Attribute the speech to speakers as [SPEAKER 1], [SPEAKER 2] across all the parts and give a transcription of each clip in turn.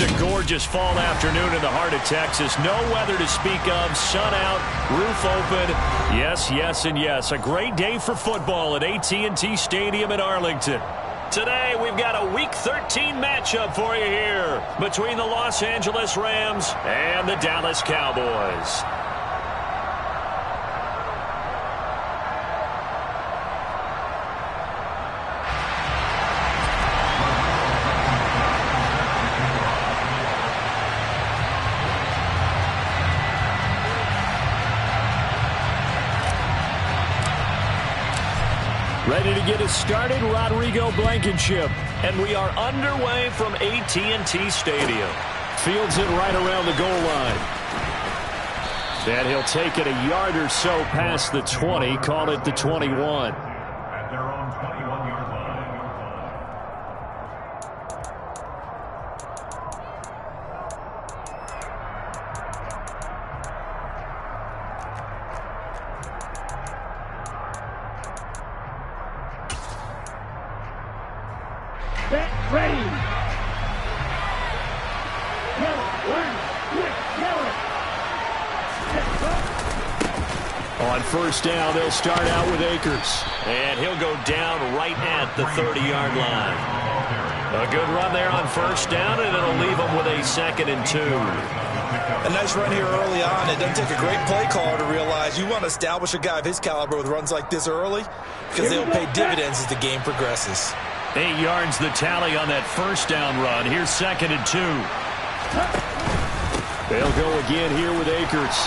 [SPEAKER 1] a gorgeous fall afternoon in the heart of Texas. No weather to speak of. Sun out, roof open. Yes, yes, and yes. A great day for football at AT&T Stadium in Arlington. Today, we've got a Week 13 matchup for you here between the Los Angeles Rams and the Dallas Cowboys. Ready to get us started, Rodrigo Blankenship. And we are underway from AT&T Stadium. Fields it right around the goal line. And he'll take it a yard or so past the 20, call it the 21.
[SPEAKER 2] At their own 21-yard line.
[SPEAKER 3] Ready.
[SPEAKER 1] On first down, they'll start out with Akers. And he'll go down right at the 30-yard line. A good run there on first down, and it'll leave them with a 2nd and 2.
[SPEAKER 4] A nice run here early on. It doesn't take a great play caller to realize you want to establish a guy of his caliber with runs like this early because they'll pay dividends as the game progresses.
[SPEAKER 1] 8 yards the tally on that first down run. Here's 2nd and 2. They'll go again here with Akers.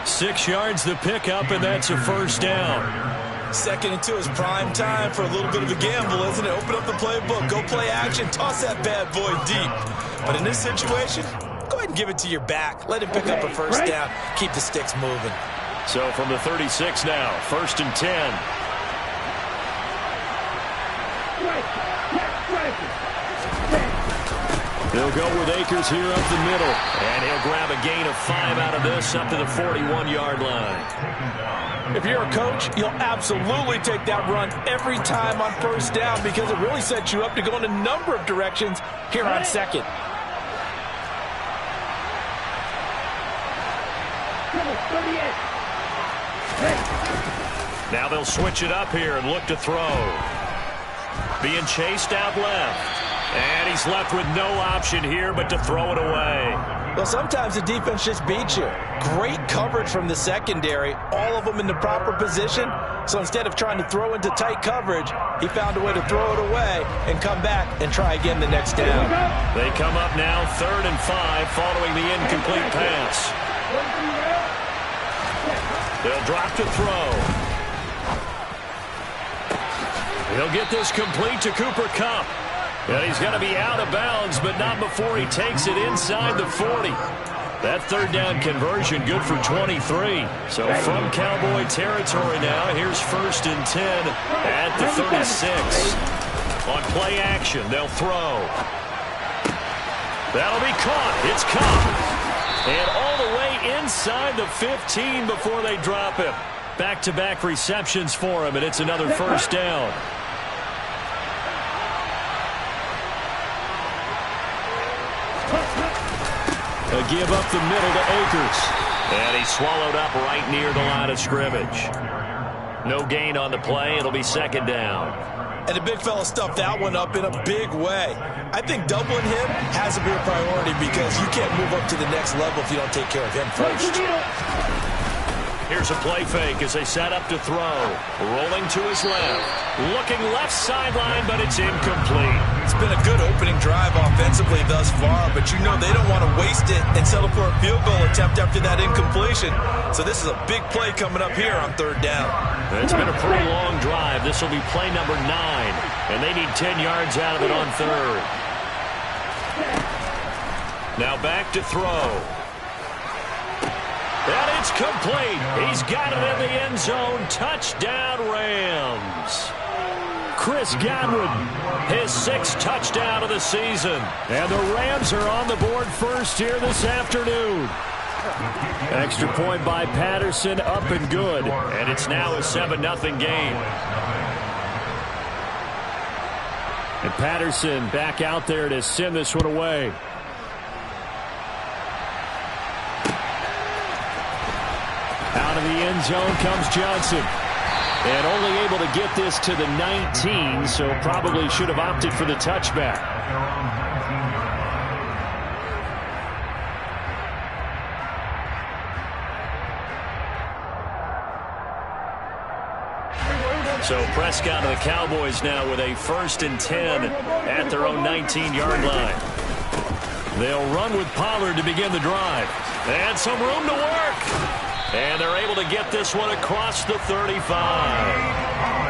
[SPEAKER 1] 6 yards the pickup, and that's a first down.
[SPEAKER 4] 2nd and 2 is prime time for a little bit of a gamble, isn't it? Open up the playbook, go play action, toss that bad boy deep. But in this situation, go ahead and give it to your back. Let him pick up a first down. Keep the sticks moving.
[SPEAKER 1] So from the 36 now, 1st and 10. They'll go with Akers here up the middle. And he'll grab a gain of 5 out of this up to the 41-yard line.
[SPEAKER 4] If you're a coach, you'll absolutely take that run every time on first down because it really sets you up to go in a number of directions here on 2nd.
[SPEAKER 1] Now they'll switch it up here and look to throw. Being chased out left. And he's left with no option here but to throw it away.
[SPEAKER 4] Well, sometimes the defense just beats you. Great coverage from the secondary, all of them in the proper position. So instead of trying to throw into tight coverage, he found a way to throw it away and come back and try again the next down.
[SPEAKER 1] They come up now 3rd and 5 following the incomplete pass. They'll drop to throw. He'll get this complete to Cooper Kupp. And he's going to be out of bounds, but not before he takes it inside the 40. That 3rd down conversion good for 23. So from Cowboy territory now, here's 1st and 10 at the 36. On play action, they'll throw. That'll be caught. It's caught. And all the way inside the 15 before they drop him. Back-to-back receptions for him, and it's another first down. A give up the middle to Akers. And he's swallowed up right near the line of scrimmage. No gain on the play. It'll be 2nd down.
[SPEAKER 4] And the big fella stuffed that one up in a big way. I think doubling him has to be a priority because you can't move up to the next level if you don't take care of him first.
[SPEAKER 1] Here's a play fake as they set up to throw. Rolling to his left. Looking left sideline, but it's incomplete.
[SPEAKER 4] It's been a good opening drive offensively thus far, but you know they don't want to waste it and settle for a field goal attempt after that incompletion. So this is a big play coming up here on 3rd down.
[SPEAKER 1] It's been a pretty long drive. This will be play number 9, and they need 10 yards out of it on 3rd. Now back to throw. And it's complete. He's got it in the end zone. Touchdown, Rams. Chris Gotw, his 6th touchdown of the season. And the Rams are on the board first here this afternoon. Extra point by Patterson, up and good. And it's now a 7-0 game. And Patterson back out there to send this one away. Out of the end zone comes Johnson. And only able to get this to the 19, so probably should have opted for the touchback. So Prescott and the Cowboys now with a 1st and 10 at their own 19-yard line. They'll run with Pollard to begin the drive. And some room to work. And they're able to get this one across the 35.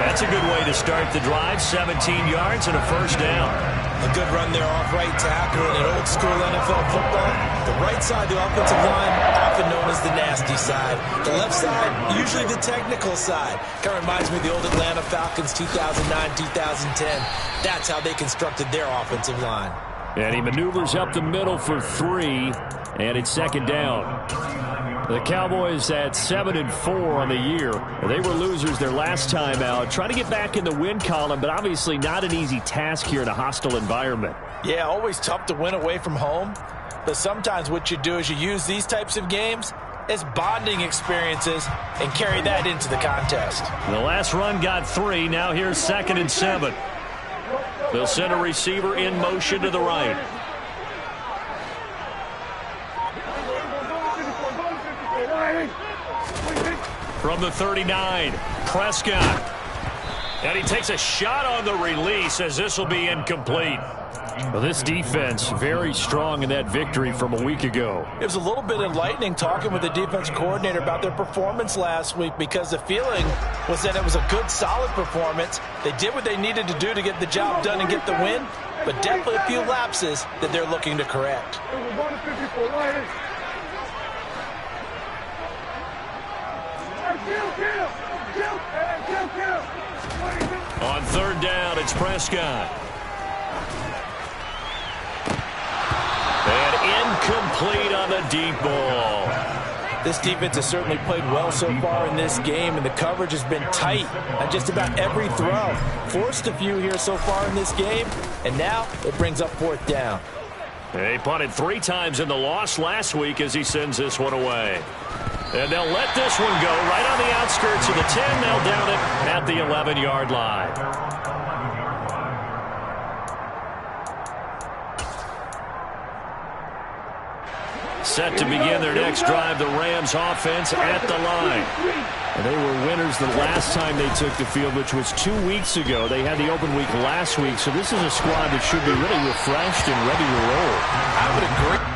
[SPEAKER 1] That's a good way to start the drive. 17 yards and a 1st down.
[SPEAKER 4] A good run there off right tackle in an old-school NFL football. The right side, the offensive line, often known as the nasty side. The left side, usually the technical side. Kind of reminds me of the old Atlanta Falcons 2009, 2010. That's how they constructed their offensive line.
[SPEAKER 1] And he maneuvers up the middle for 3, and it's 2nd down. The Cowboys at 7-4 on the year. They were losers their last time out. Trying to get back in the win column, but obviously not an easy task here in a hostile environment.
[SPEAKER 4] Yeah, always tough to win away from home. But sometimes what you do is you use these types of games as bonding experiences and carry that into the contest.
[SPEAKER 1] The last run got 3. Now here's 2nd and 7. They'll send a receiver in motion to the right. From the 39, Prescott. And he takes a shot on the release as this will be incomplete. Well, this defense very strong in that victory from a week ago.
[SPEAKER 4] It was a little bit enlightening talking with the defense coordinator about their performance last week because the feeling was that it was a good, solid performance. They did what they needed to do to get the job done and get the win, but definitely a few lapses that they're looking to correct.
[SPEAKER 1] On 3rd down, it's Prescott. And incomplete on the deep ball.
[SPEAKER 4] This defense has certainly played well so far in this game, and the coverage has been tight on just about every throw. Forced a few here so far in this game, and now it brings up 4th down.
[SPEAKER 1] They punted 3 times in the loss last week as he sends this one away. And they'll let this one go right on the outskirts of the 10. They'll down it at the 11-yard line. Set to begin their next drive, the Rams offense at the line. And they were winners the last time they took the field, which was 2 weeks ago. They had the open week last week, so this is a squad that should be really refreshed and ready to roll.
[SPEAKER 4] I would agree.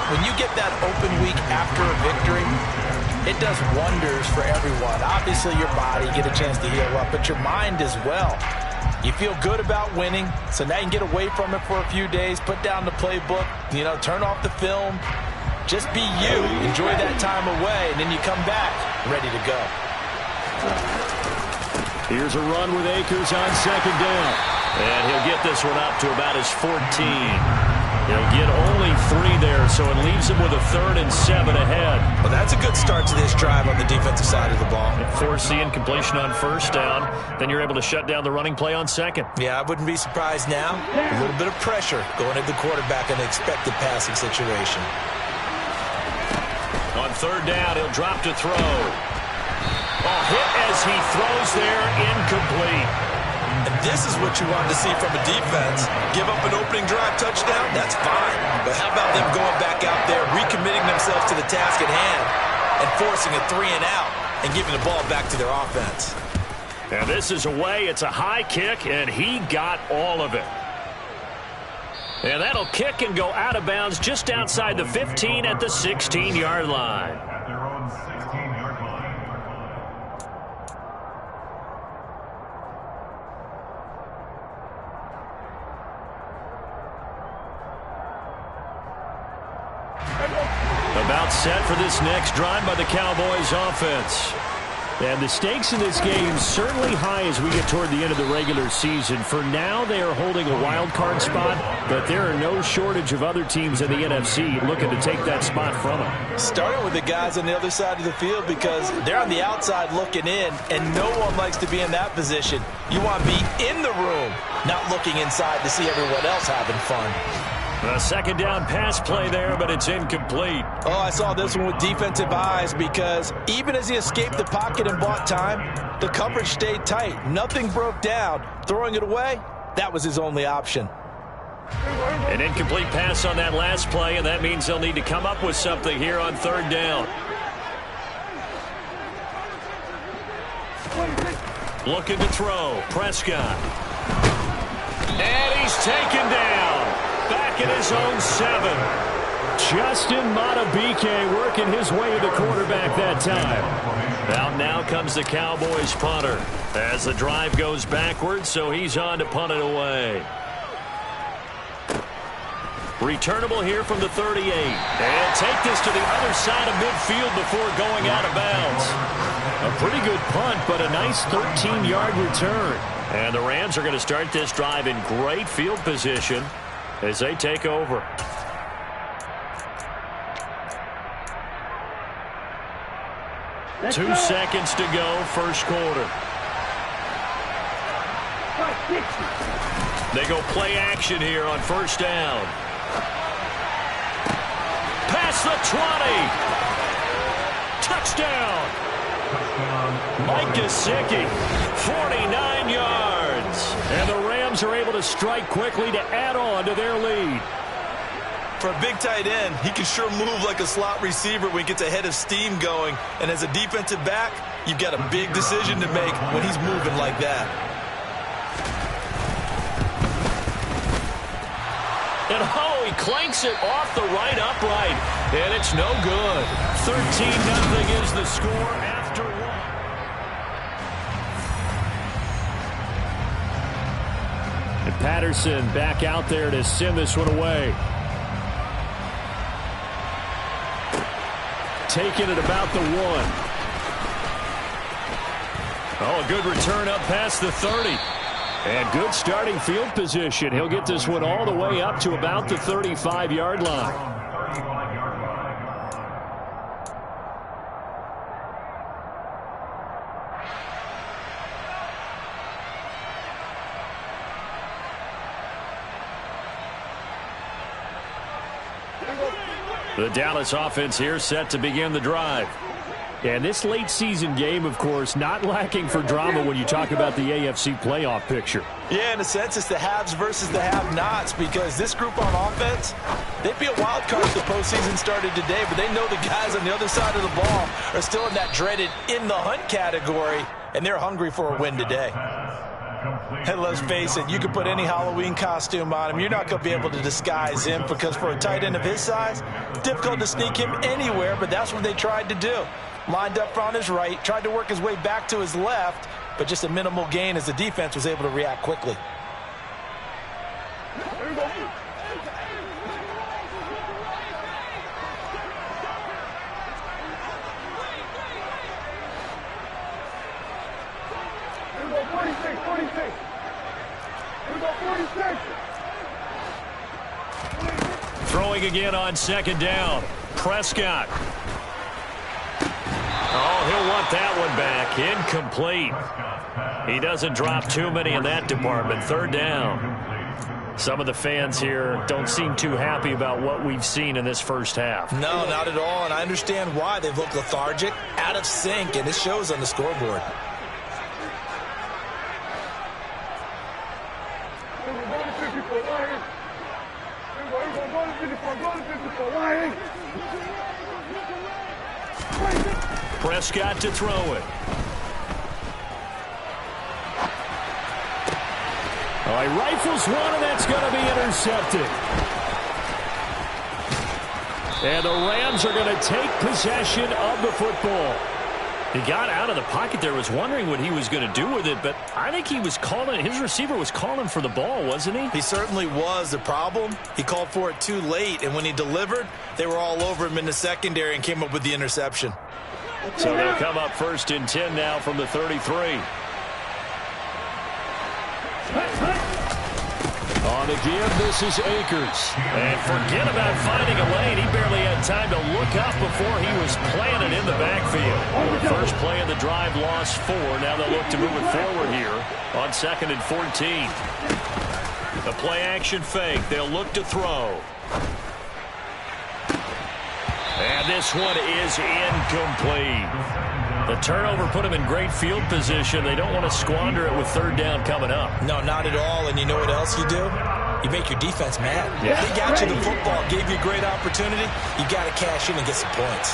[SPEAKER 4] When you get that open week after a victory, it does wonders for everyone. Obviously, your body, get a chance to heal up, but your mind as well. You feel good about winning, so now you can get away from it for a few days, put down the playbook, turn off the film. Just be you. Enjoy that time away, and then you come back ready to go.
[SPEAKER 1] Here's a run with Akers on 2nd down. And he'll get this one up to about his 14. He'll get only 3 there, so it leaves him with a 3rd and 7 ahead.
[SPEAKER 4] Well, that's a good start to this drive on the defensive side of the ball.
[SPEAKER 1] Force the incompletion on 1st down. Then you're able to shut down the running play on 2nd.
[SPEAKER 4] Yeah, I wouldn't be surprised now. A little bit of pressure going at the quarterback in an expected passing situation.
[SPEAKER 1] On 3rd down, he'll drop to throw. Hit as he throws there, incomplete.
[SPEAKER 4] And this is what you want to see from a defense. Give up an opening drive touchdown, that's fine. But how about them going back out there, recommitting themselves to the task at hand, and forcing a 3 and out, and giving the ball back to their offense.
[SPEAKER 1] And this is away. It's a high kick, and he got all of it. And that'll kick and go out of bounds just outside the 15 at the 16-yard line.
[SPEAKER 2] At their own 16-yard line.
[SPEAKER 1] About set for this next drive by the Cowboys offense. And the stakes in this game certainly high as we get toward the end of the regular season. For now, they are holding a wild card spot, but there are no shortage of other teams in the NFC looking to take that spot from them.
[SPEAKER 4] Starting with the guys on the other side of the field because they're on the outside looking in, and no one likes to be in that position. You want to be in the room, not looking inside to see everyone else having fun.
[SPEAKER 1] A second down pass play there, but it's incomplete.
[SPEAKER 4] Oh, I saw this one with defensive eyes because even as he escaped the pocket and bought time, the coverage stayed tight. Nothing broke down. Throwing it away, that was his only option.
[SPEAKER 1] An incomplete pass on that last play, and that means they'll need to come up with something here on third down. Looking to throw. Prescott. And he's taken down. Back at his own 7. Justin Madubuike working his way to the quarterback that time. Out now comes the Cowboys punter as the drive goes backwards, so he's on to punt it away. Returnable here from the 38. And take this to the other side of midfield before going out of bounds. A pretty good punt, but a nice 13-yard return. And the Rams are going to start this drive in great field position as they take over. Let's 2 seconds to go, first quarter. They go play action here on first down. Past the 20. Touchdown. Mike Gesicki, 49 yards. And the Rams are able to strike quickly to add on to their lead.
[SPEAKER 4] For a big tight end, he can sure move like a slot receiver when he gets a head of steam going. And as a defensive back, you've got a big decision to make when he's moving like that.
[SPEAKER 1] And he clanks it off the right upright. And it's no good. 13-0 is the score after one. And Patterson back out there to send this one away. Taking it about the 1. Oh, a good return up past the 30. And good starting field position. He'll get this one all the way up to about the 35-yard line. The Dallas offense here set to begin the drive. And this late season game, of course, not lacking for drama when you talk about the AFC playoff picture.
[SPEAKER 4] Yeah, in a sense, it's the haves versus the have-nots because this group on offense, they'd be a wild card if the postseason started today, but they know the guys on the other side of the ball are still in that dreaded in-the-hunt category, and they're hungry for a win today. And let's face it, you can put any Halloween costume on him. You're not going to be able to disguise him because for a tight end of his size, difficult to sneak him anywhere, but that's what they tried to do. Lined up on his right, tried to work his way back to his left, but just a minimal gain as the defense was able to react quickly.
[SPEAKER 1] Throwing again on second down. Prescott. Oh, he'll want that one back. Incomplete. He doesn't drop too many in that department. Third down. Some of the fans here don't seem too happy about what we've seen in this first half.
[SPEAKER 4] No, not at all, and I understand why. They've looked lethargic, out of sync, and it shows on the scoreboard.
[SPEAKER 1] Prescott to throw it. Oh, he rifles one, and that's going to be intercepted. And the Rams are going to take possession of the football. He got out of the pocket there, was wondering what he was going to do with it, but I think he was calling, his receiver was calling for the ball, wasn't he?
[SPEAKER 4] He certainly was. The problem, he called for it too late, and when he delivered, they were all over him in the secondary and came up with the interception.
[SPEAKER 1] So they'll come up 1st and 10 now from the 33. On the give, this is Akers. And forget about finding a lane. He barely had time to look up before he was planted in the backfield. First play of the drive, lost 4. Now they'll look to move it forward here on 2nd and 14. The play action fake. They'll look to throw. And this one is incomplete. The turnover put him in great field position. They don't want to squander it with 3rd down coming up.
[SPEAKER 4] No, not at all. And you know what else you do? You make your defense mad.
[SPEAKER 1] Yeah.
[SPEAKER 4] They got you the football, gave you a great opportunity. You got to cash in and get some points.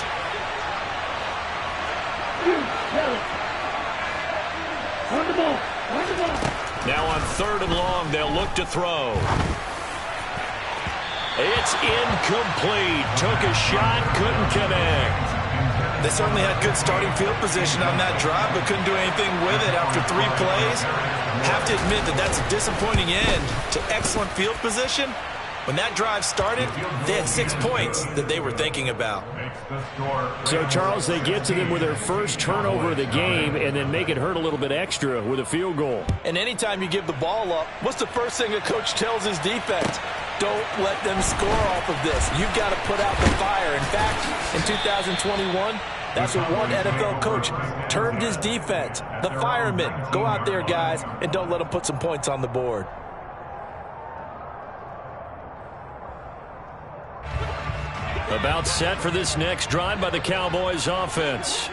[SPEAKER 1] Now on 3rd and long, they'll look to throw. It's incomplete. Took a shot, couldn't connect.
[SPEAKER 4] They certainly had good starting field position on that drive, but couldn't do anything with it after 3 plays. Have to admit that that's a disappointing end to excellent field position. When that drive started, they had 6 points that they were thinking about.
[SPEAKER 1] So, Charles, they get to them with their first turnover of the game and then make it hurt a little bit extra with a field goal.
[SPEAKER 4] And anytime you give the ball up, what's the first thing a coach tells his defense? Don't let them score off of this. You've got to put out the fire. In fact, in 2021, that's what one NFL coach termed his defense. The firemen. Go out there, guys, and don't let them put some points on the board.
[SPEAKER 1] About set for this next drive by the Cowboys offense.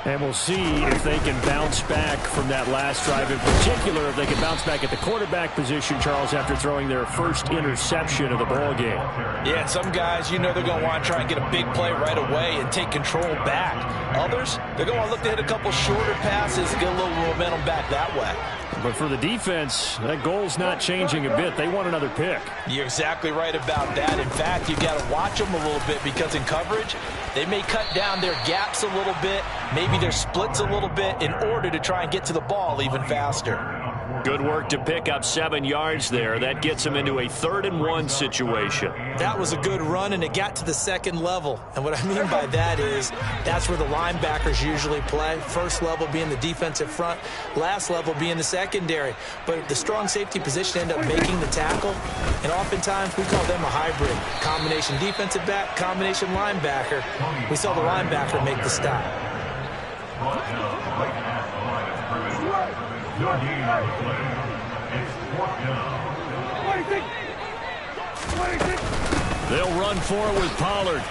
[SPEAKER 1] And we'll see if they can bounce back from that last drive. In particular, if they can bounce back at the quarterback position, Charles, after throwing their first interception of the ball game.
[SPEAKER 4] Yeah, and some guys, you know they're going to want to try and get a big play right away and take control back. Others, they're going to want to look to hit a couple shorter passes and get a little momentum back that way.
[SPEAKER 1] But for the defense, that goal's not changing a bit. They want another pick.
[SPEAKER 4] You're exactly right about that. In fact, you've got to watch them a little bit because in coverage, they may cut down their gaps a little bit, maybe their splits a little bit in order to try and get to the ball even faster.
[SPEAKER 1] Good work to pick up 7 yards there. That gets them into a 3rd and 1 situation.
[SPEAKER 4] That was a good run, and it got to the 2nd level. And what I mean by that is that's where the linebackers usually play. First level being the defensive front, last level being the secondary. But the strong safety position end up making the tackle, and oftentimes we call them a hybrid. Combination defensive back, combination linebacker. We saw the linebacker make the stop.
[SPEAKER 1] They'll run for it with Pollard.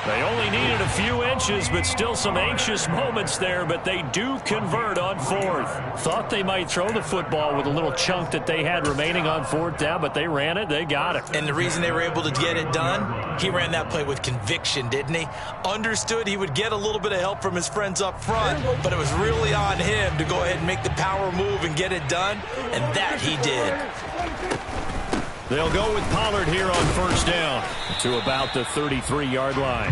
[SPEAKER 1] They only needed a few inches, but still some anxious moments there, but they do convert on 4th. Thought they might throw the football with a little chunk that they had remaining on 4th down, but they ran it, they got it.
[SPEAKER 4] And the reason they were able to get it done, he ran that play with conviction, didn't he? Understood he would get a little bit of help from his friends up front, but it was really on him to go ahead and make the power move and get it done, and that he did.
[SPEAKER 1] They'll go with Pollard here on 1st down to about the 33-yard line.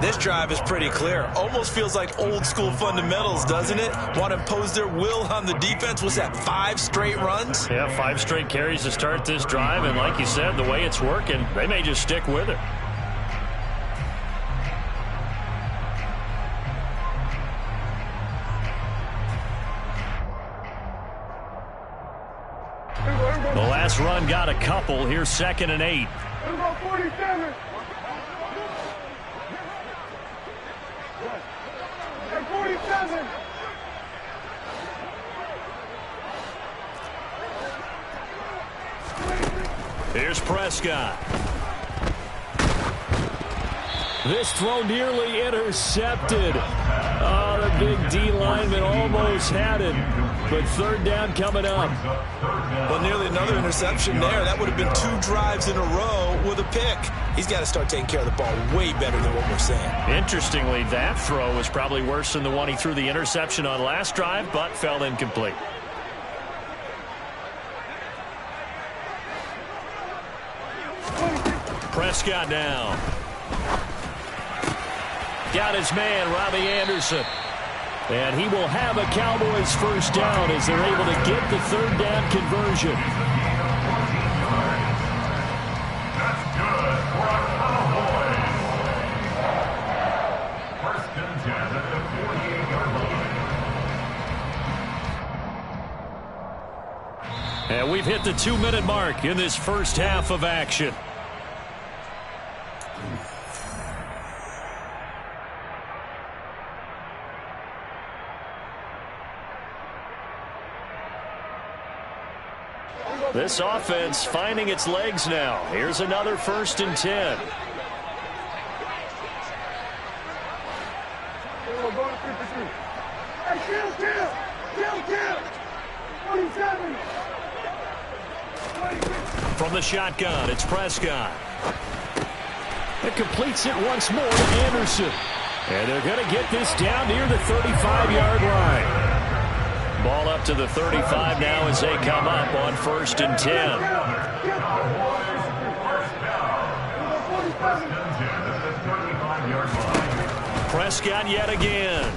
[SPEAKER 4] This drive is pretty clear. Almost feels like old school fundamentals, doesn't it? Want to impose their will on the defense. Was that 5 straight runs?
[SPEAKER 1] Yeah, 5 straight carries to start this drive, and like you said, the way it's working, they may just stick with it. The last run got a couple. Here's 2nd and 8.
[SPEAKER 2] 47. 47.
[SPEAKER 1] Here's Prescott. This throw nearly intercepted. Oh, the big D lineman almost had it. But 3rd down coming up.
[SPEAKER 4] Well, nearly another interception there. That would have been 2 drives in a row with a pick. He's got to start taking care of the ball way better than what we're saying.
[SPEAKER 1] Interestingly, that throw was probably worse than the one he threw the interception on last drive, but fell incomplete. Prescott now. Got his man, Robbie Anderson. And he will have a Cowboys first down as they're able to get the third down conversion.
[SPEAKER 3] That's good for a Cowboy. First and 10 at the 48-yard line.
[SPEAKER 1] And we've hit the 2-minute mark in this first half of action. This offense finding its legs now. Here's another first and 10. From the shotgun, it's Prescott. It completes it once more to Anderson. And they're going to get this down near the 35-yard line. Ball up to the 35 now as they come up on first and 10. Prescott yet again.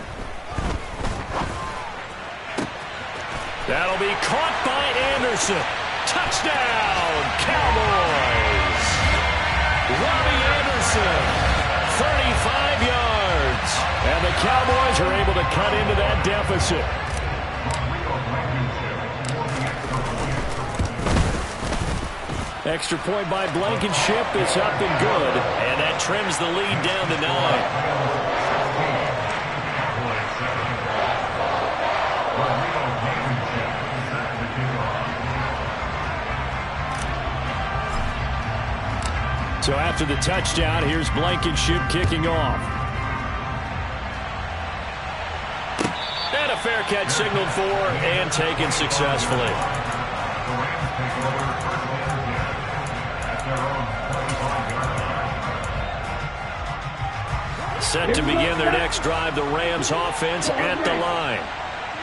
[SPEAKER 1] That'll be caught by Anderson. Touchdown, Cowboys. Robbie Anderson, 35 yards. And the Cowboys are able to cut into that deficit. Extra point by Blankenship is up and good. And that trims the lead down to 9. So after the touchdown, here's Blankenship kicking off. And a fair catch signaled for and taken successfully. Set to begin their next drive, the Rams offense at the line.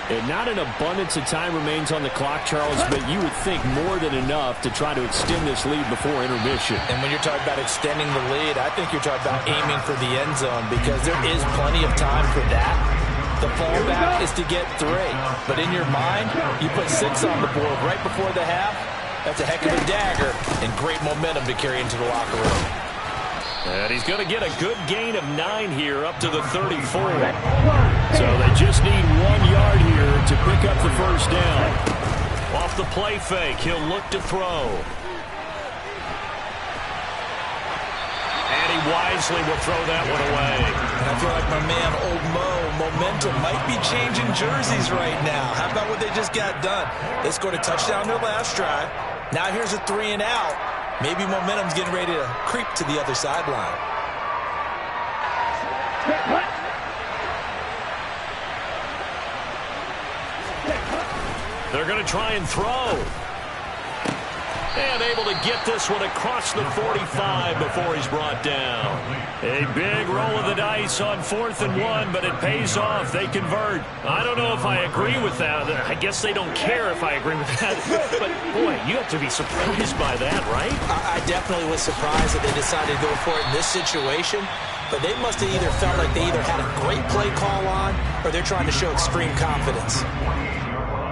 [SPEAKER 1] And not an abundance of time remains on the clock, Charles, but you would think more than enough to try to extend this lead before intermission.
[SPEAKER 4] And when you're talking about extending the lead, I think you're talking about aiming for the end zone because there is plenty of time for that. The fallback is to get 3. But in your mind, you put 6 on the board right before the half. That's a heck of a dagger and great momentum to carry into the locker room.
[SPEAKER 1] And he's going to get a good gain of 9 here up to the 34. So they just need 1 yard here to pick up the first down. Off the play fake, he'll look to throw. And he wisely will throw that one away.
[SPEAKER 4] And I feel like my man, Old Mo, momentum might be changing jerseys right now. How about what they just got done? They scored a touchdown their last drive. Now here's a 3 and out. Maybe momentum's getting ready to creep to the other sideline.
[SPEAKER 1] They're going to try and throw. And able to get this one across the 45 before he's brought down. A big roll of the dice on 4th and 1, but it pays off. They convert. I don't know if I agree with that. I guess they don't care if I agree with that. But, boy, you have to be surprised by that, right?
[SPEAKER 4] I definitely was surprised that they decided to go for it in this situation. But they must have either felt like they either had a great play call on or they're trying to show extreme confidence.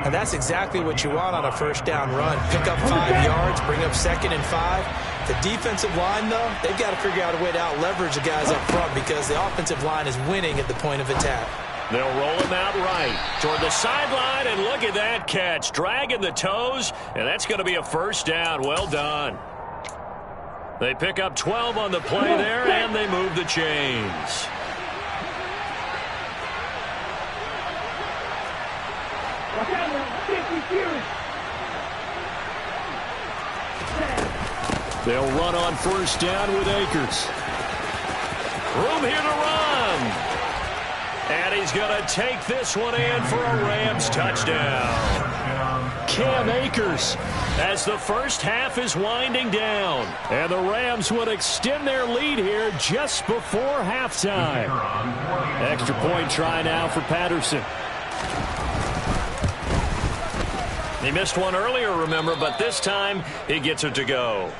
[SPEAKER 4] And that's exactly what you want on a first down run. Pick up 5 yards, bring up 2nd and 5. The defensive line, though, they've got to figure out a way to out-leverage the guys up front because the offensive line is winning at the point of attack.
[SPEAKER 1] They'll roll him out right toward the sideline, and look at that catch. Dragging the toes, and that's going to be a first down. Well done. They pick up 12 on the play there, and they move the chains. They'll run on first down with Akers. Room here to run. And he's going to take this one in for a Rams touchdown. Cam Akers as the first half is winding down. And the Rams would extend their lead here just before halftime. Extra point try now for Patterson. He missed one earlier, remember, but this time he gets it to go.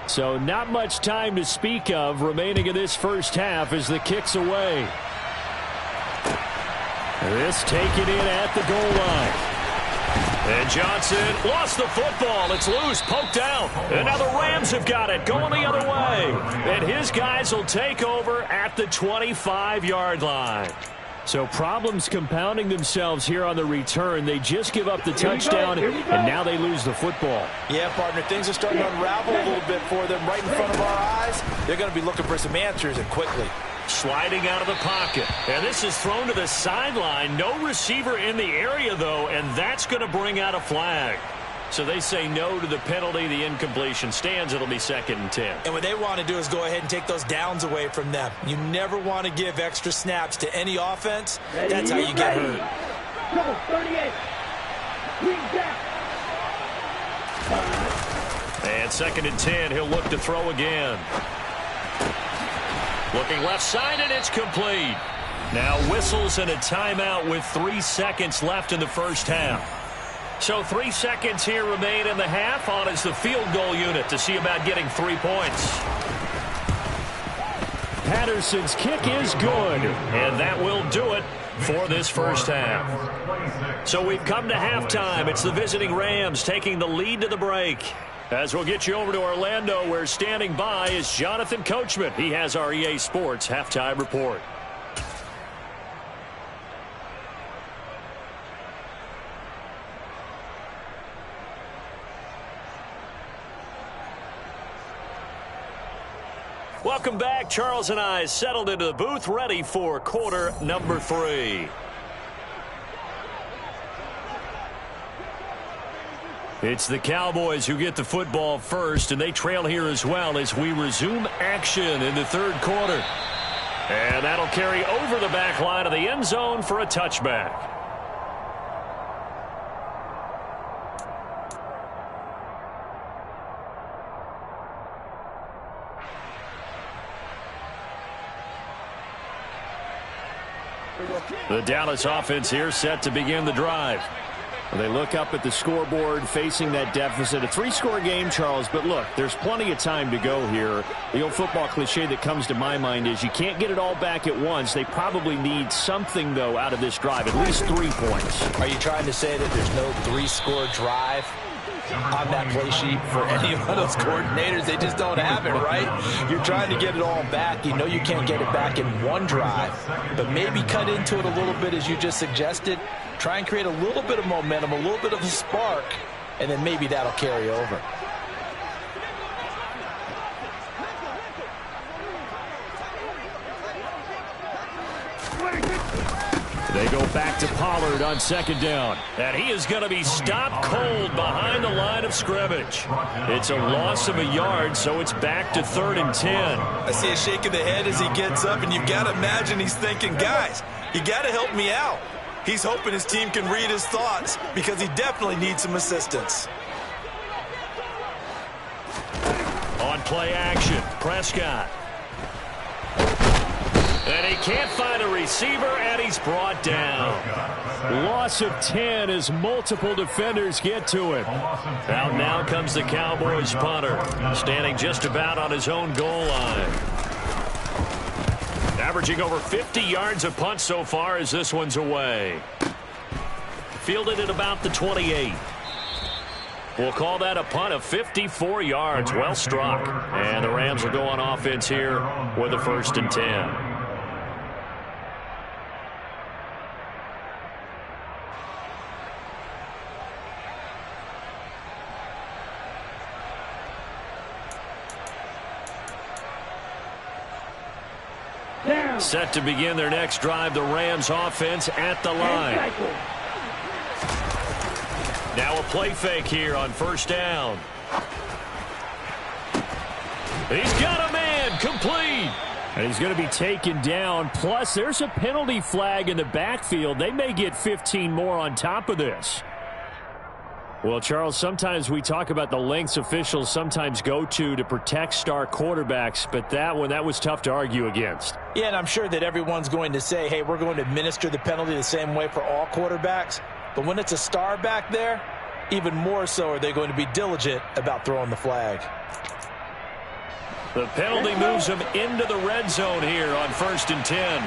[SPEAKER 1] So not much time to speak of remaining in this first half as the kick's away. This taken in at the goal line. And Johnson lost the football. It's loose, poked out. And now the Rams have got it, going the other way. And his guys will take over at the 25-yard line. So problems compounding themselves here on the return. They just give up the touchdown, and now they lose the football.
[SPEAKER 4] Yeah, partner, things are starting to unravel a little bit for them right in front of our eyes. They're going to be looking for some answers, and quickly.
[SPEAKER 1] Sliding out of the pocket. And this is thrown to the sideline. No receiver in the area, though, and that's going to bring out a flag. So they say no to the penalty. The incompletion stands. It'll be 2nd and 10.
[SPEAKER 4] And what they want to do is go ahead and take those downs away from them. You never want to give extra snaps to any offense. That's how you get hurt.
[SPEAKER 2] Go, 38.
[SPEAKER 1] And 2nd and 10. He'll look to throw again. Looking left side, and it's complete. Now whistles and a timeout with 3 seconds left in the first half. So 3 seconds here remain in the half. On is the field goal unit to see about getting 3 points. Patterson's kick is good, and that will do it for this first half. So we've come to halftime. It's the visiting Rams taking the lead to the break. As we'll get you over to Orlando, where standing by is Jonathan Coachman. He has our EA Sports halftime report. Welcome back. Charles and I settled into the booth, ready for quarter number 3. It's the Cowboys who get the football first, and they trail here as well as we resume action in the third quarter. And that'll carry over the back line of the end zone for a touchback. The Dallas offense here set to begin the drive. They look up at the scoreboard facing that deficit. A 3-score game, Charles, but look, there's plenty of time to go here. The old football cliche that comes to my mind is you can't get it all back at once. They probably need something, though, out of this drive, at least 3 points.
[SPEAKER 4] Are you trying to say that there's no 3-score drive on that play sheet for any one of those coordinators? They just don't have it, right? You're trying to get it all back. You know you can't get it back in one drive, but maybe cut into it a little bit as you just suggested. Try and create a little bit of momentum, a little bit of a spark, and then maybe that'll carry over.
[SPEAKER 1] They go back to Pollard on 2nd down. And he is going to be stopped cold behind the line of scrimmage. It's a loss of a yard, so it's back to 3rd and 10.
[SPEAKER 4] I see a shake of the head as he gets up, and you've got to imagine he's thinking, guys, you got to help me out. He's hoping his team can read his thoughts because he definitely needs some assistance.
[SPEAKER 1] On play action, Prescott. And he can't find a receiver, and he's brought down. Loss of 10 as multiple defenders get to him. Out now comes the Cowboys punter, standing just about on his own goal line. Averaging over 50 yards a punt so far as this one's away. Fielded at about the 28. We'll call that a punt of 54 yards. Well struck. And the Rams will go on offense here with a 1st and 10. Set to begin their next drive, the Rams offense at the line. Now a play fake here on 1st down. He's got a man, complete. And he's going to be taken down. Plus, there's a penalty flag in the backfield. They may get 15 more on top of this. Well, Charles, sometimes we talk about the lengths officials sometimes go to protect star quarterbacks, but that was tough to argue against.
[SPEAKER 4] Yeah, and I'm sure that everyone's going to say, hey, we're going to administer the penalty the same way for all quarterbacks. But when it's a star back there, even more so are they going to be diligent about throwing the flag.
[SPEAKER 1] The penalty moves him into the red zone here on 1st and 10.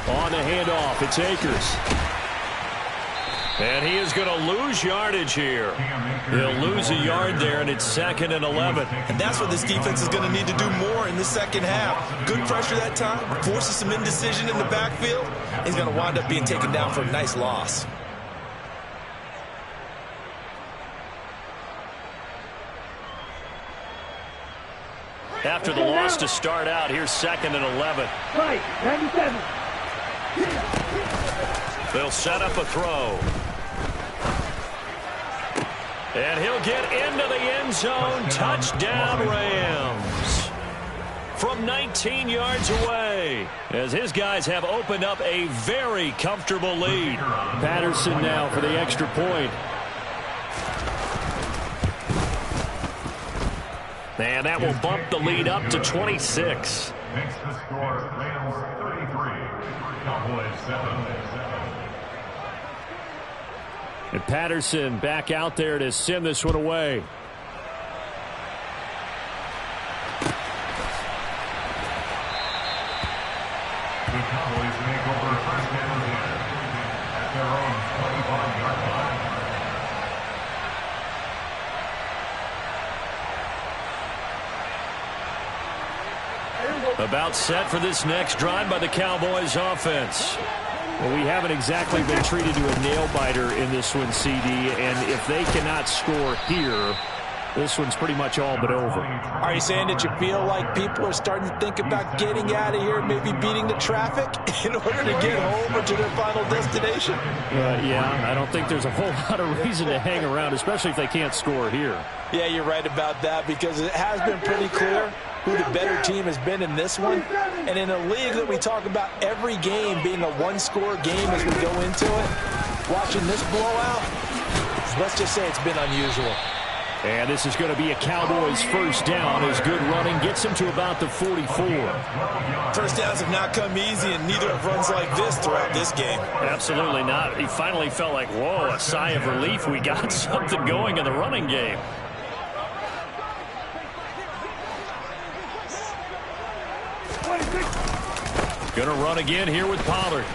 [SPEAKER 1] On the handoff, it's Akers. And he is going to lose yardage here. He'll lose a yard there, and it's 2nd and 11.
[SPEAKER 4] And that's what this defense is going to need to do more in the second half. Good pressure that time, forces some indecision in the backfield. He's going to wind up being taken down for a nice loss.
[SPEAKER 1] After the loss to start out, here's 2nd and 11.
[SPEAKER 2] Right, 97.
[SPEAKER 1] They'll set up a throw. And he'll get into the end zone. Touchdown, Rams. From 19 yards away, as his guys have opened up a very comfortable lead. Patterson now for the extra point. And that will bump the lead up to 26.
[SPEAKER 3] Makes the score Rams 33, Cowboys 7.
[SPEAKER 1] And Patterson back out there to send this one away.
[SPEAKER 3] The Cowboys make over 1st and 10 at their own 25-yard line.
[SPEAKER 1] About set for this next drive by the Cowboys offense. Well, we haven't exactly been treated to a nail-biter in this one, CD, and if they cannot score here, this one's pretty much all but over.
[SPEAKER 4] Are you saying that you feel like people are starting to think about getting out of here, maybe beating the traffic in order to get home or to their final destination?
[SPEAKER 1] Yeah, I don't think there's a whole lot of reason to hang around, especially if they can't score here.
[SPEAKER 4] Yeah, you're right about that, because it has been pretty clear who the better team has been in this one. And in a league that we talk about every game being a one-score game as we go into it, watching this blowout, let's just say it's been unusual.
[SPEAKER 1] And this is going to be a Cowboys first down as good running gets him to about the 44.
[SPEAKER 4] First downs have not come easy, and neither have runs like this throughout this game.
[SPEAKER 1] Absolutely not. He finally felt like, whoa, a sigh of relief. We got something going in the running game. Going to run again here with Pollard.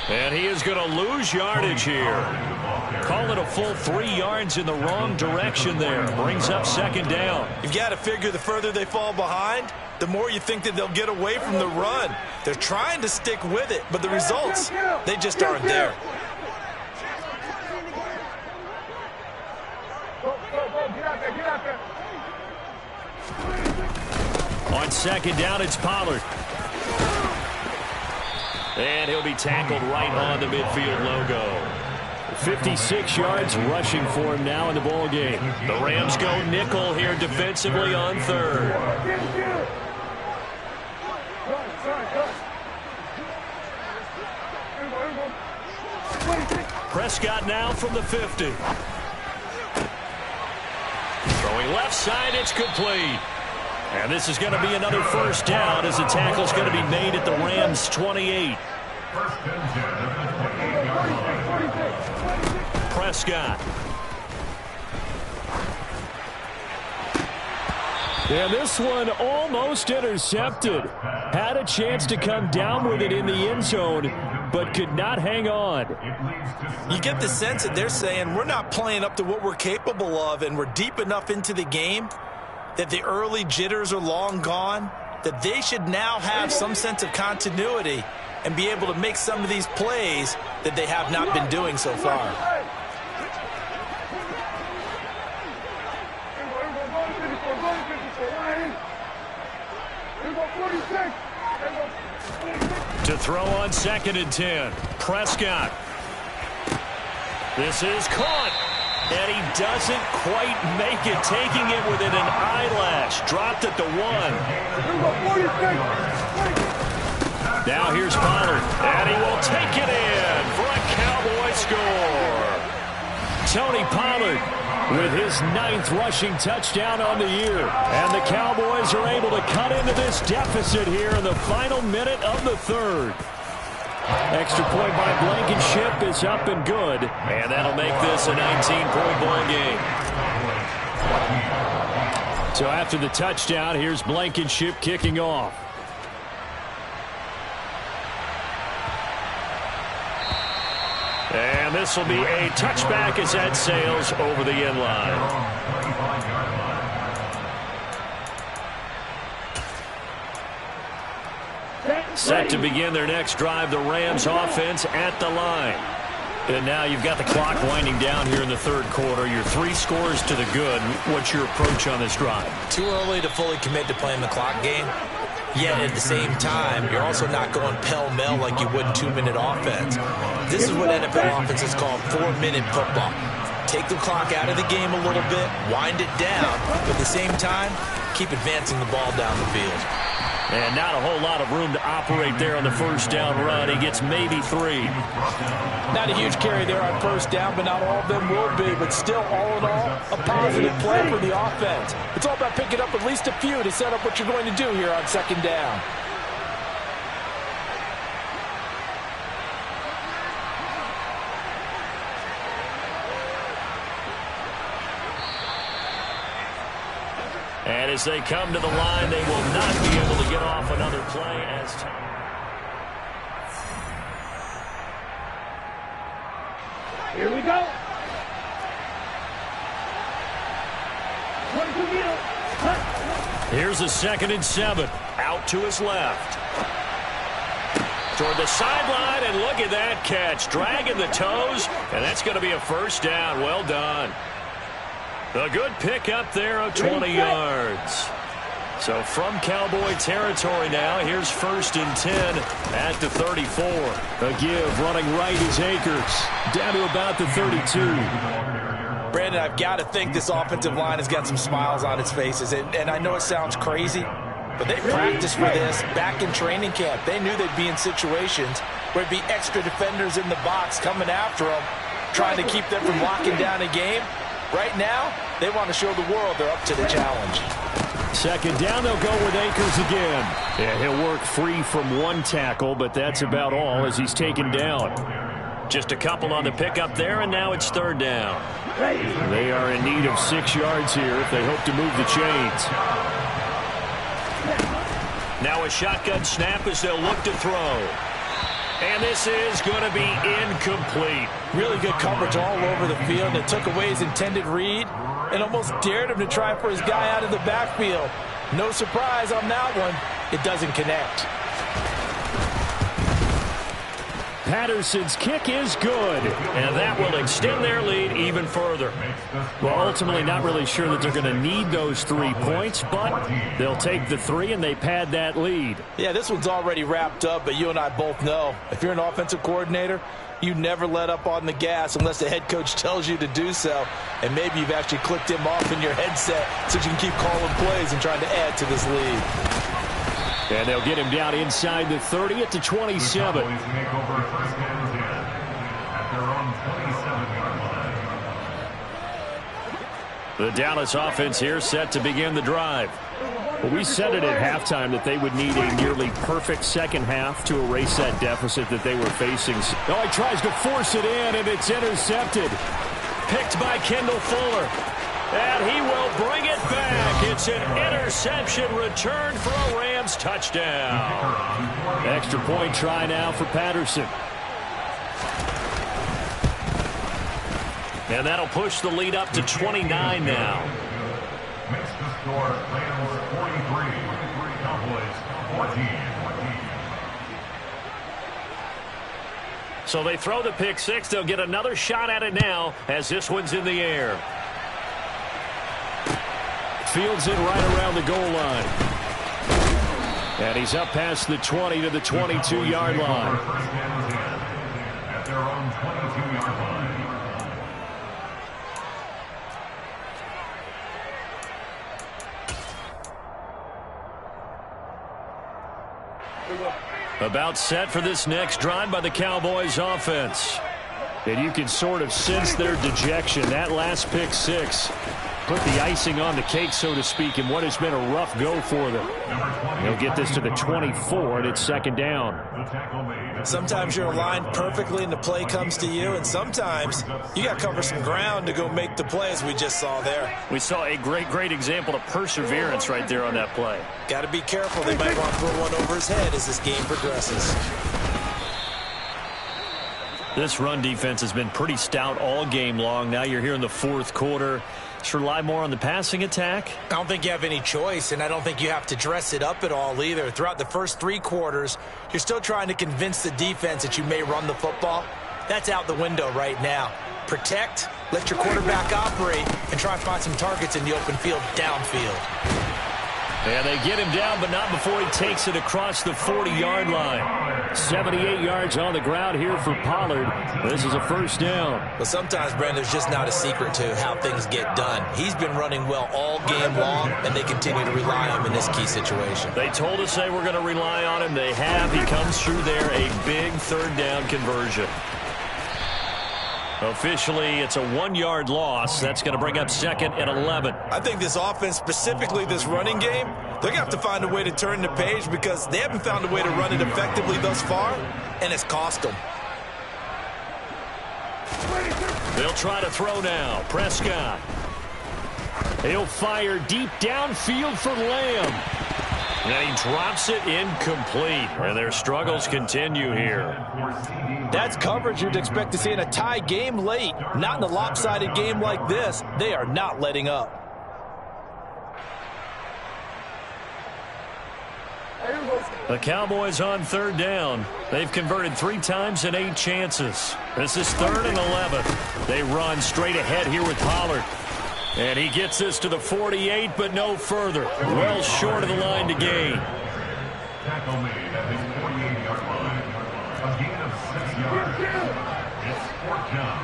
[SPEAKER 1] And he is going to lose yardage here. Call it a full 3 yards in the wrong direction there. Brings up 2nd down.
[SPEAKER 4] You've got to figure the further they fall behind, the more you think that they'll get away from the run. They're trying to stick with it, but the results, they just aren't there.
[SPEAKER 1] On 2nd down, it's Pollard. And he'll be tackled right on the midfield logo. 56 yards rushing for him now in the ball game. The Rams go nickel here defensively on 3rd. Prescott now from the 50. Throwing left side, it's complete. And this is going to be another first down as the tackle's going to be made at the Rams' 28. Prescott. And this one almost intercepted. Had a chance to come down with it in the end zone, but could not hang on.
[SPEAKER 4] You get the sense that they're saying we're not playing up to what we're capable of, and we're deep enough into the game that the early jitters are long gone, that they should now have some sense of continuity and be able to make some of these plays that they have not been doing so far.
[SPEAKER 1] To throw on 2nd and 10. Prescott. This is caught. And he doesn't quite make it, taking it within an eyelash. Dropped at the 1. Now here's Pollard, and he will take it in for a Cowboy score. Tony Pollard with his 9th rushing touchdown on the year. And the Cowboys are able to cut into this deficit here in the final minute of the 3rd. Extra point by Blankenship is up and good. And that'll make this a 19-point ball game. So after the touchdown, here's Blankenship kicking off. And this will be a touchback as that sails over the end line. Set to begin their next drive, the Rams offense at the line. And now you've got the clock winding down here in the third quarter. You're 3 scores to the good. What's your approach on this drive?
[SPEAKER 4] Too early to fully commit to playing the clock game. Yet at the same time, you're also not going pell-mell like you would in 2-minute offense. This is what NFL offenses call 4-minute football. Take the clock out of the game a little bit, wind it down, but at the same time, keep advancing the ball down the field.
[SPEAKER 1] And not a whole lot of room to operate there on the first down run. He gets maybe 3.
[SPEAKER 4] Not a huge carry there on first down, but not all of them will be. But still, all in all, a positive play for the offense. It's all about picking up at least a few to set up what you're going to do here on second down.
[SPEAKER 1] And as they come to the line, they will not be able to get off another play as
[SPEAKER 2] Here we go. 22 meters.
[SPEAKER 1] Here's a 2nd and 7. Out to his left. Toward the sideline, and look at that catch. Dragging the toes, and that's going to be a first down. Well done. A good pick up there of 20 yards. So from Cowboy territory now, here's 1st and 10 at the 34. A give running right is Akers. Down to about the 32.
[SPEAKER 4] Brandon, I've got to think this offensive line has got some smiles on its faces. And I know it sounds crazy, but they practiced for this back in training camp. They knew they'd be in situations where it'd be extra defenders in the box coming after them, trying to keep them from locking down a game. Right now, they want to show the world they're up to the challenge.
[SPEAKER 1] 2nd down, they'll go with Akers again. Yeah, he'll work free from 1 tackle, but that's about all as he's taken down. Just a couple on the pickup there, and now it's 3rd down. They are in need of 6 yards here if they hope to move the chains. Now a shotgun snap as they'll look to throw. And this is going to be incomplete.
[SPEAKER 4] Really good coverage all over the field. It took away his intended read and almost dared him to try for his guy out of the backfield. No surprise on that one. It doesn't connect.
[SPEAKER 1] Patterson's kick is good, and that will extend their lead even further. Well, ultimately not really sure that they're going to need those 3 points, but they'll take the 3 and they pad that lead.
[SPEAKER 4] Yeah, this one's already wrapped up, but you and I both know if you're an offensive coordinator, you never let up on the gas unless the head coach tells you to do so. And maybe you've actually clicked him off in your headset so you can keep calling plays and trying to add to this lead.
[SPEAKER 1] And they'll get him down inside the 30 at the 27. The Dallas offense here set to begin the drive. Well, we said it at halftime that they would need a nearly perfect second half to erase that deficit that they were facing. Oh, he tries to force it in, and it's intercepted. Picked by Kendall Fuller. And he will bring it back. It's an interception return for a Rams touchdown. Extra point try now for Patterson. And that'll push the lead up to 29 now.
[SPEAKER 3] Makes the score Rams 43, Cowboys 14.
[SPEAKER 1] So they throw the pick 6. They'll get another shot at it now as this one's in the air. Fields it right around the goal line. And he's up past the 20 to the 22-yard line.
[SPEAKER 3] At their own 22-yard line.
[SPEAKER 1] About set for this next drive by the Cowboys offense. And you can sort of sense their dejection. That last pick 6 put the icing on the cake, so to speak, in what has been a rough go for them. They'll get this to the 24, and it's second down.
[SPEAKER 4] Sometimes you're aligned perfectly and the play comes to you, and sometimes you got to cover some ground to go make the play, as we just saw there.
[SPEAKER 1] We saw a great example of perseverance right there on that play.
[SPEAKER 4] Got to be careful. They might want to throw one over his head as this game progresses.
[SPEAKER 1] This run defense has been pretty stout all game long. Now you're here in the fourth quarter. Just rely more on the passing attack?
[SPEAKER 4] I don't think you have any choice, and I don't think you have to dress it up at all either. Throughout the first 3 quarters, you're still trying to convince the defense that you may run the football. That's out the window right now. Protect, let your quarterback operate, and try and find some targets in the open field downfield.
[SPEAKER 1] And they get him down, but not before he takes it across the 40-yard line. 78 yards on the ground here for Pollard. This is a first down.
[SPEAKER 4] But sometimes, Brandon, there's just not a secret to how things get done. He's been running well all game long, and they continue to rely on him in this key situation.
[SPEAKER 1] They told us they were going to rely on him. They have. He comes through there, a big third down conversion. Officially, it's a 1-yard loss. That's going to bring up second and 11.
[SPEAKER 4] I think this offense, specifically this running game, they're going to have to find a way to turn the page because they haven't found a way to run it effectively thus far, and it's cost them.
[SPEAKER 1] They'll try to throw now. Prescott. He'll fire deep downfield for Lamb. And he drops it incomplete. And their struggles continue here.
[SPEAKER 4] That's coverage you'd expect to see in a tie game late. Not in a lopsided game like this. They are not letting up.
[SPEAKER 1] The Cowboys on third down. They've converted 3 times in 8 chances. This is 3rd and 11. They run straight ahead here with Pollard. And he gets this to the 48, but no further. Well short of the line to gain.
[SPEAKER 3] Tackle made at the 48-yard line. A gain of 6 yards. It's 4th down.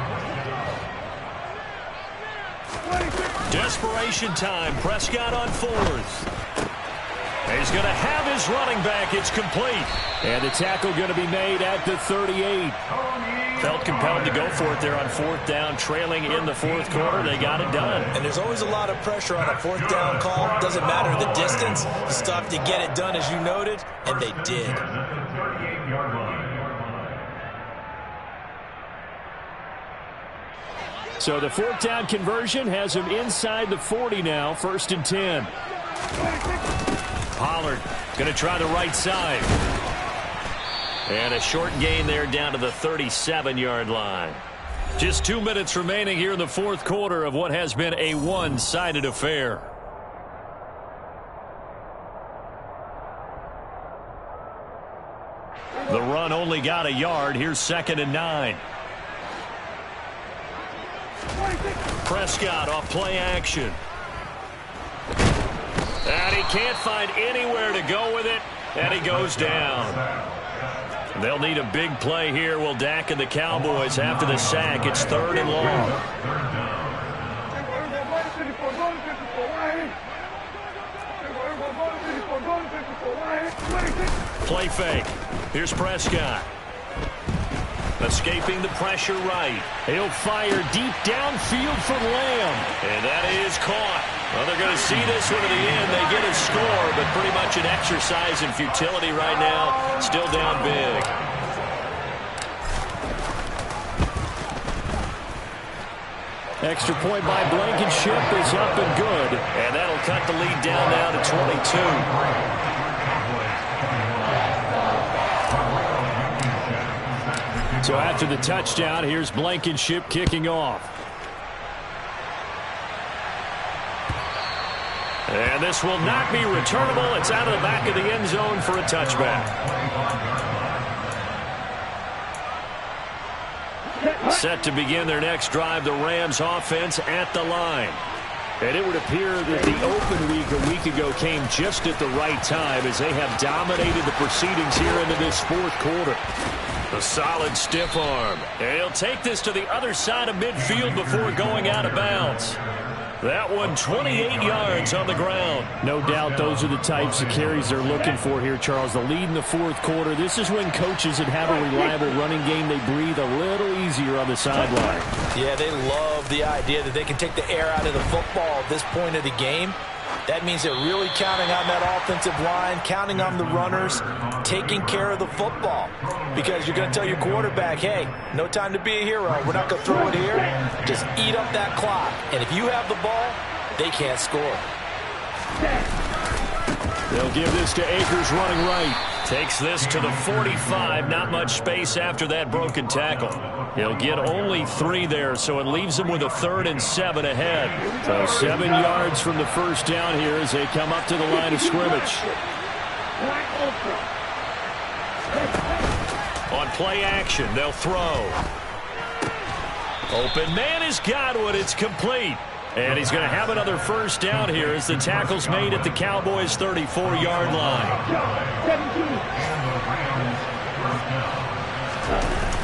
[SPEAKER 1] Desperation time. Prescott on 4th. He's going to have his running back. It's complete. And the tackle going to be made at the 38. Felt compelled to go for it there on 4th down, trailing in the 4th quarter. They got it done.
[SPEAKER 4] And there's always a lot of pressure on a 4th down call. Doesn't matter the distance. You still have to get it done, as you noted, and they did.
[SPEAKER 1] So the 4th down conversion has him inside the 40 now, 1st and 10. Pollard going to try the right side. And a short gain there down to the 37-yard line. Just 2 minutes remaining here in the 4th quarter of what has been a one-sided affair. The run only got a yard. Here's 2nd and 9. Prescott off play action. And he can't find anywhere to go with it, and he goes down. They'll need a big play here. Will Dak and the Cowboys after the sack. It's 3rd and long. Play fake. Here's Prescott. Escaping the pressure right. He'll fire deep downfield for Lamb. And that is caught. Well, they're going to see this one to the end. They get a score, but pretty much an exercise in futility right now. Still down big. Extra point by Blankenship is up and good. And that'll cut the lead down now to 22. So after the touchdown, here's Blankenship kicking off. And this will not be returnable. It's out of the back of the end zone for a touchback. Set to begin their next drive, the Rams offense at the line. And it would appear that the open week a week ago came just at the right time as they have dominated the proceedings here into this 4th quarter. A solid stiff arm. And he'll take this to the other side of midfield before going out of bounds. That one 28 yards on the ground.
[SPEAKER 5] No doubt those are the types of carries they're looking for here, Charles. The lead in the fourth quarter. This is when coaches that have a reliable running game, they breathe a little easier on the sideline.
[SPEAKER 4] Yeah, they love the idea that they can take the air out of the football at this point of the game. That means they're really counting on that offensive line, counting on the runners, taking care of the football. Because you're going to tell your quarterback, hey, no time to be a hero. We're not going to throw it here. Just eat up that clock. And if you have the ball, they can't score.
[SPEAKER 1] They'll give this to Akers running right. Takes this to the 45. Not much space after that broken tackle. He'll get only 3 there, so it leaves him with a 3rd and 7 ahead. So 7 yards from the first down here as they come up to the line of scrimmage. On play action, they'll throw. Open man is Gotw. It's complete. And he's going to have another first down here as the tackle's made at the Cowboys' 34-yard line.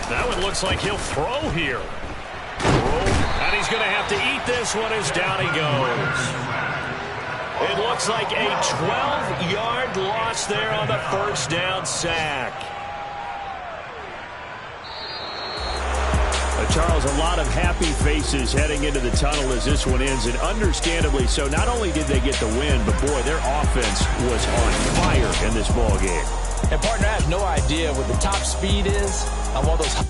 [SPEAKER 1] That one looks like he'll throw here. And he's going to have to eat this one as down he goes. It looks like a 12-yard loss there on the first down sack.
[SPEAKER 5] Charles, a lot of happy faces heading into the tunnel as this one ends, and understandably so. Not only did they get the win, but, boy, their offense was on fire in this ball game.
[SPEAKER 4] And, partner, I have no idea what the top speed is of all those.